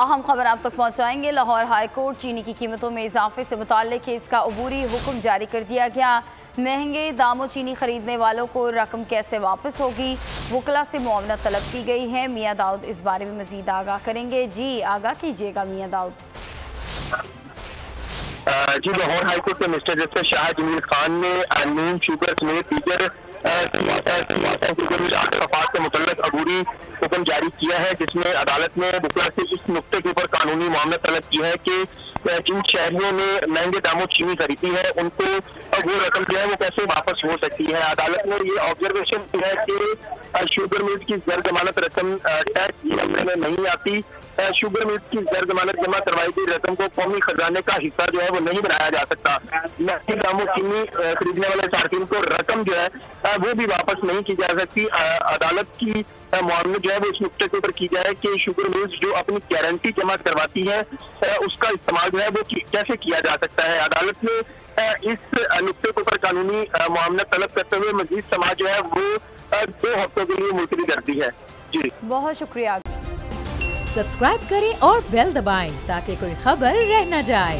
अहम खबर आप तक पहुंचाएंगे। लाहौर हाई कोर्ट चीनी की कीमतों में इजाफे से मुताल्लिक केस का अबूरी हुक्म जारी कर दिया गया। महंगे दामों चीनी खरीदने वालों को रकम कैसे वापस होगी, वकला से मुआवनत तलब की गई है। मियाँ दाऊद इस बारे में मजीद आगाह करेंगे। जी आगाह कीजिएगा मियाँ दाऊद। जी, लाहौर हाईकोर्ट के मिस्टर जस्टिस शाह जमील खान ने नून शुगर समेत दीगर से मुतल्लिक अबूरी हुक्म जारी किया है, जिसमें अदालत ने वकला से इस नुक्ते के ऊपर कानूनी मामला तलब की है कि जिन शहरियों ने महंगे दामों चीनी खरीदी है उनको वो रकम जो है वो कैसे वापस हो सकती है। अदालत ने ये ऑब्जर्वेशन की है कि शुगर मिल्स की जर जमानत रकम टैक्स में नहीं आती। शुगर मिल्स की जर जमानत जमा करवाई गई रकम को कौमी खजाने का हिस्सा जो है वो नहीं बनाया जा सकता। महंगे दामों चीनी खरीदने वाले सार्फिन को रकम जो है वो भी वापस नहीं की जा सकती। अदालत की मुआवजा जो है वो इस नुक्ते के ऊपर की जाए कि शुगर मिल्स जो अपनी गारंटी जमा करवाती है उसका इस्तेमाल जो है वो कैसे किया जा सकता है। अदालत ने इस नुक्ते के ऊपर कानूनी मुआवजा तलब करते हुए मजीद समाज जो है वो 2 हफ्तों के लिए मुलतवी कर दी है। जी बहुत शुक्रिया। सब्सक्राइब करें और बेल दबाएं ताकि कोई खबर रह न जाए।